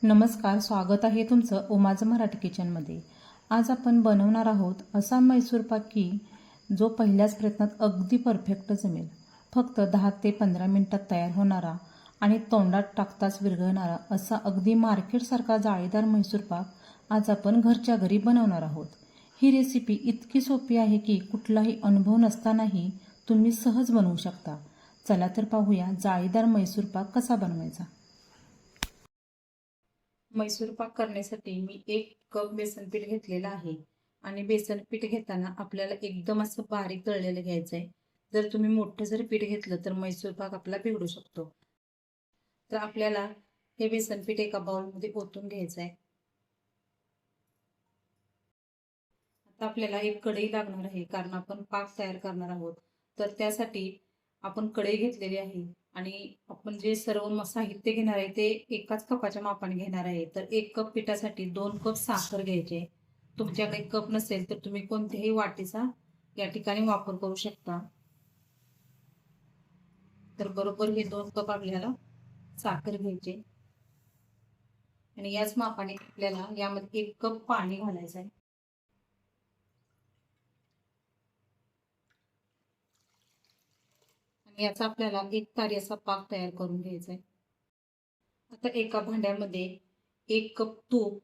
नमस्कार, स्वागत आहे तुमचं उमाज मराठी किचनमध्ये। आज आपण बनवणार आहोत असा मैसूर पाक की जो पहिल्याच प्रयत्नात अगदी परफेक्ट जमेल। फक्त 10 ते 15 मिनिटात तयार होणारा आणि तोंडात टाकताच विरघळणारा असा अगदी मार्केटसारखा जाळीदार मैसूर पाक आज आपण घरच्या घरी बनवणार आहोत। ही रेसिपी इतकी सोपी आहे की कुठलाही अनुभव नसतानाही तुम्ही सहज बनवू शकता। चला तर पाहूया जाळीदार मैसूर पाक कसा बनवायचा। मैसूर पाक करण्यासाठी मी 1 कप बेसन पीठ घेतलेलं आहे आणि बेसन पीठ घेताना आपल्याला एकदम असं बारीक दळलेलं घ्यायचं आहे। जर तुम्ही मोठं जर पीठ घेतलं तर मैसूर पाक आपला बिघडू शकतो। तर आपल्याला हे बेसन पीठ एका बाउलमध्ये ओतून घ्यायचं आहे। आता आपल्याला एक कढई लागणार आहे कारण आपण पाक तयार करणार आहोत। तर त्यासाठी आपण कढई घेतलेली आहे आणि आपण जे सर्व साहित्य घेणार आहे ते एकाच कपाच्या मापाने घेणार आहे। तर 1 कप पिठासाठी 2 कप साखर घ्यायची। तुमच्याकडे कप नसेल तर तुम्ही कोणत्याही वाटीचा या ठिकाणी वापर करू शकता। तर बरोबर हे 2 कप आपल्याला साखर घ्यायची आणि याच मापाने आपल्याला यामध्ये 1 कप पाणी घालायचं आहे। आणि याचा आपल्याला एक तारी असा पाक तयार करून घ्यायचा आहे। आता एका भांड्यामध्ये 1 कप तूप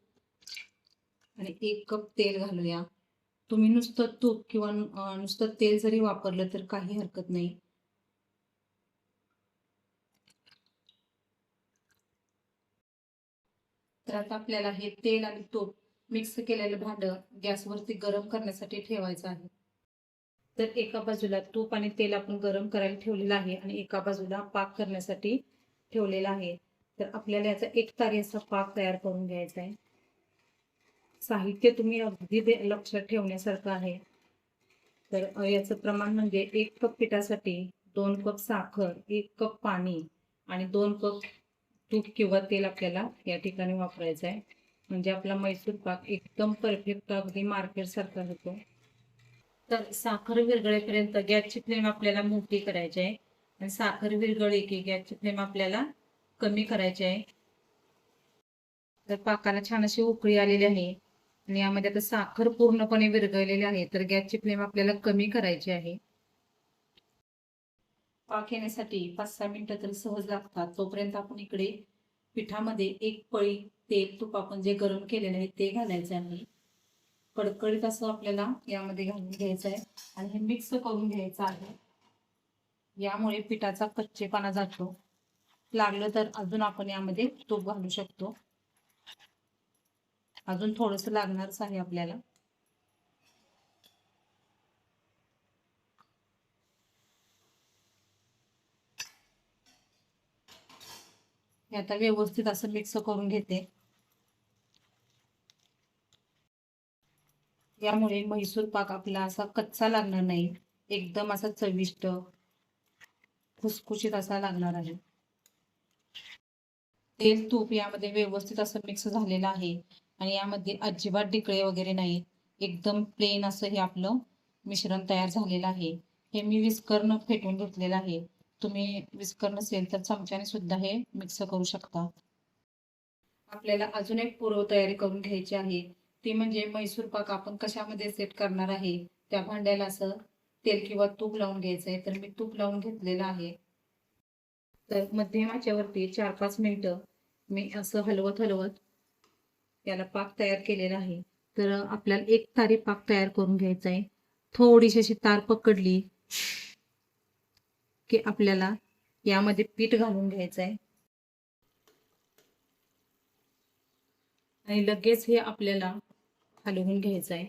आणि 1 कप तेल घालूया। तुम्ही नुसतं तूप किंवा नुसतं तेल जरी वापरलं तर काही हरकत नाही। तर आता आपल्याला हे तेल आणि तूप मिक्स केलेलं भांडं गॅसवरती गरम करण्यासाठी ठेवायचं आहे। तर एका बाजूला तूप आणि तेल आपण गरम करायला ठेवलेलं आहे आणि एका बाजूला पाक करण्यासाठी ठेवलेला आहे। तर आपल्याला याचा एक तारी असा पाक तयार करून घ्यायचा आहे। साहित्य तुम्ही अगदी लक्षात ठेवण्यासारखं आहे। तर याचं प्रमाण म्हणजे 1 कप पिठासाठी 2 कप साखर, 1 कप पाणी आणि 2 कप तूप किंवा तेल आपल्याला या ठिकाणी वापरायचं आहे। म्हणजे आपला मैसूर पाक एकदम परफेक्ट अगदी मार्केट सारखा होतो। तर साखर विरघळेपर्यंत गॅसची फ्लेम आपल्याला मोठी करायची आहे आणि साखर विरघळली की गॅसची फ्लेम आपल्याला कमी करायची आहे। तर पाकाला छान अशी उकळी आलेली आहे आणि यामध्ये आता साखर पूर्णपणे विरघळलेली आहे। तर गॅसची फ्लेम आपल्याला कमी करायची आहे। पाक येण्यासाठी 5-6 मिनिटं तर सहज लागतात। तोपर्यंत आपण इकडे पिठामध्ये 1 पळी तेल तूप आपण जे गरम केलेलं आहे ते घालायचं आहे। कडकडीत असं आपल्याला यामध्ये घालून घ्यायचं आहे आणि हे मिक्स करून घ्यायचं आहे। यामुळे पिठाचा कच्चेपणा जातो। लागलं तर अजून आपण यामध्ये तूप घालू शकतो। अजून थोडंसं लागणारच आहे आपल्याला। हे आता व्यवस्थित असं मिक्स करून घेते। यामुळे मैसूर पाक आपला असा कच्चा लागणार नाही, एकदम असा चविष्ट खुसखुशीत असा लागणार आहे। तेल तूप यामध्ये व्यवस्थित असं मिक्स झालेलं आहे आणि यामध्ये अजिबात ढिकळे वगैरे नाही। एकदम प्लेन असं हे आपलं मिश्रण तयार झालेलं आहे। हे मी विस्करनं फेटून घेतलेलं आहे। तुम्ही विस्कर नसेल तर चमच्याने सुद्धा हे मिक्स करू शकता। आपल्याला अजून एक पूर्वतयारी करून घ्यायची आहे। ती म्हणजे मैसूर पाक आपण कशामध्ये सेट करणार आहे त्या भांड्याला असं तेल किंवा तूप लावून घ्यायचं आहे। तर मी तूप लावून घेतलेलं आहे। तर मध्यम आचेवरती 4-5 मिनिटं मी असं हलवत हलवत याला पाक तयार केलेला आहे। तर आपल्याला एक तारी पाक तयार करून घ्यायचा आहे। थोडीशी अशी तार पकडली की आपल्याला यामध्ये पीठ घालून घ्यायचं आहे आणि लगेच हे आपल्याला हलवून घ्यायचं आहे।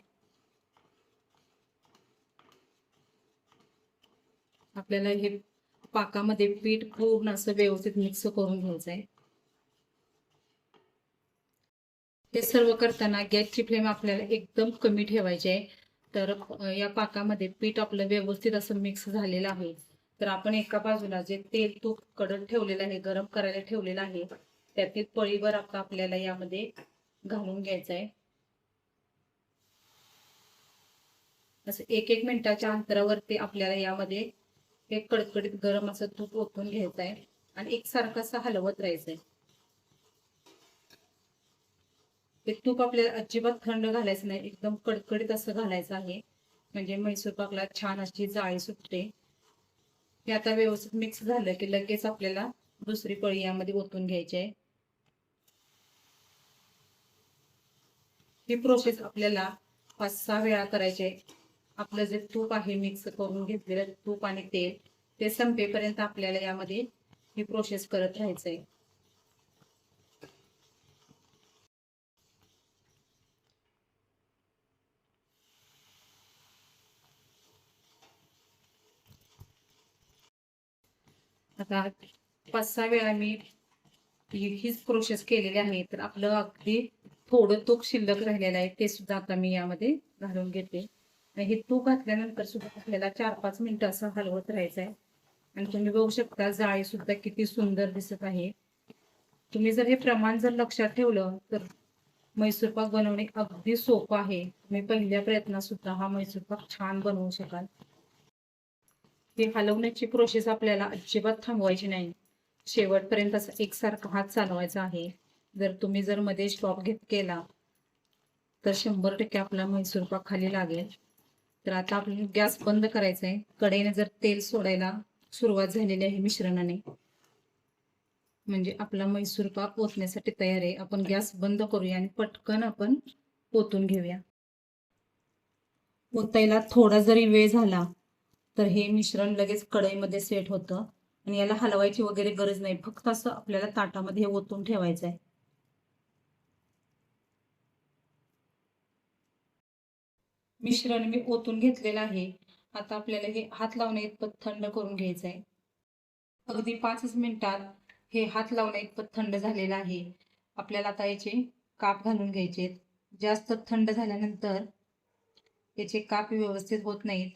आपल्याला हे पाकामध्ये पीठ पूर्ण असं व्यवस्थित मिक्स करून घ्यायचं आहे। हे सर्व करताना गॅसची फ्लेम आपल्याला एकदम कमी ठेवायची आहे। तर या पाकामध्ये पीठ आपलं व्यवस्थित असं मिक्स झालेलं आहे। तर आपण एका बाजूला जे तेल तूप कडक ठेवलेलं आहे, गरम करायला ठेवलेलं आहे, त्यातील पळीवर आता आपल्याला यामध्ये घालून घ्यायचं आहे। असं 1-1 मिनिटाच्या अंतरावरती आपल्याला यामध्ये एक कडकडीत गरम असं तूप ओतून घ्यायचं आहे आणि एकसारखं असं हलवत राहायचं आहे। ते तूप आपल्याला अजिबात थंड घालायचं नाही, एकदम कडकडीत असं घालायचं आहे, म्हणजे म्हैसूर पाकला छान अशी जाळी सुटते. हे आता व्यवस्थित मिक्स झालं की लगेच आपल्याला दुसरी पळी यामध्ये ओतून घ्यायची आहे. ही प्रोसेस आपल्याला 5-6 वेळा करायची आहे. आपलं जे तूप आहे मिक्स करून घेतलेलं तूप आणि तेल ते संपेपर्यंत आपल्याला यामध्ये ही प्रोसेस करत राहायचंय. आता 5-6 वेळा मी हीच प्रोसेस केलेली आहे. तर आपलं अगदी थोडं तूप शिल्लक राहिलेलं आहे, ते सुद्धा आता मी यामध्ये घालून घेते. आणि हे तूप घातल्यानंतर सुद्धा आपल्याला 4-5 मिनिटं असं हलवत राहायचं आहे. आणि तुम्ही बघू शकता जाळी सुद्धा किती सुंदर दिसत आहे. तुम्ही जर हे प्रमाण जर लक्षात ठेवलं तर म्हैसूर पाक बनवणे अगदी सोपं आहे. तुम्ही पहिल्या प्रयत्नात सुद्धा हा म्हैसूर पाक छान बनवू शकाल. हे हलवण्याची प्रोसेस आपल्याला अजिबात थांबवायची नाही, शेवटपर्यंत असं एकसारखा हात चालवायचा आहे. जर मध्ये स्टॉप केला तर 100% आपला म्हैसूर पाक खाली लागेल. तर आता आपल्याला गॅस बंद करायचा आहे. कढईने जर तेल सोडायला सुरुवात झालेली आहे मिश्रणाने, म्हणजे आपला म्हैसूर पाक ओतण्यासाठी तयार आहे. आपण गॅस बंद करूया आणि पटकन आपण ओतून घेऊया. ओतायला थोडा जरी वेळ झाला तर हे मिश्रण लगेच कढईमध्ये सेट होतं आणि याला हलवायची वगैरे गरज नाही, फक्त असं आपल्याला ताटामध्ये हे ओतून ठेवायचं आहे. मिश्रण मी ओतून घेतलेलं आहे. आता आपल्याला हे हात लावण्या इतपत थंड करून घ्यायचं आहे. अगदी 5 मिनिटात हे हात लावण्या इतपत थंड झालेलं आहे. आपल्याला आता याचे काप घालून घ्यायचे. जास्त थंड झाल्यानंतर याचे काप व्यवस्थित होत नाहीत.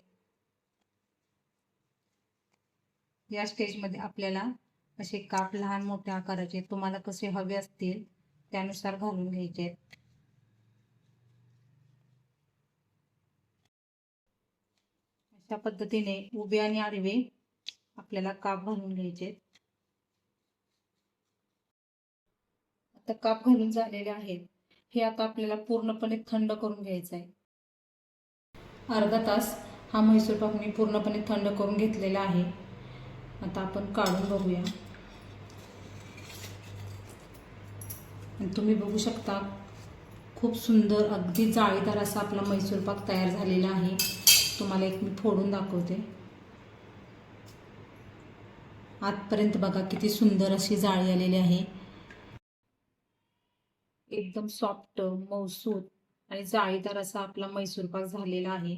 या स्टेजमध्ये आपल्याला असे काप लहान मोठ्या आकाराचे तुम्हाला कसे हवे असतील त्यानुसार घालून घ्यायचे. अशा पद्धतीने उभे आणि आडवे आपल्याला काप घालून घ्यायचे. आता काप घालून झालेले आहेत. हे आता आपल्याला पूर्णपणे थंड करून घ्यायचं आहे. अर्धा तास हा म्हैसूर पाक मी पूर्णपणे थंड करून घेतलेला आहे. आता आपण काढून बघूया. तुम्ही बघू शकता खूप सुंदर अगदी जाळीदार असा आपला म्हैसूर पाक तयार झालेला आहे. तुम्हाला एक मी फोडून दाखवते. आतपर्यंत बघा किती सुंदर अशी जाळी आलेली आहे. एकदम सॉफ्ट, मऊसूत आणि जाळीदार असा आपला म्हैसूर पाक झालेला आहे.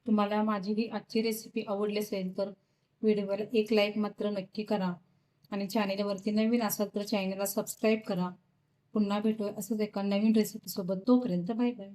तुम्हाला माझी ही आजची रेसिपी आवडली असेल तर व्हिडिओला एक लाईक मात्र नक्की करा आणि चॅनेलवरती नवीन असाल तर चॅनेलला सबस्क्राईब करा. पुन्हा भेटूया असंच एका नवीन रेसिपीसोबत. तोपर्यंत बाय बाय.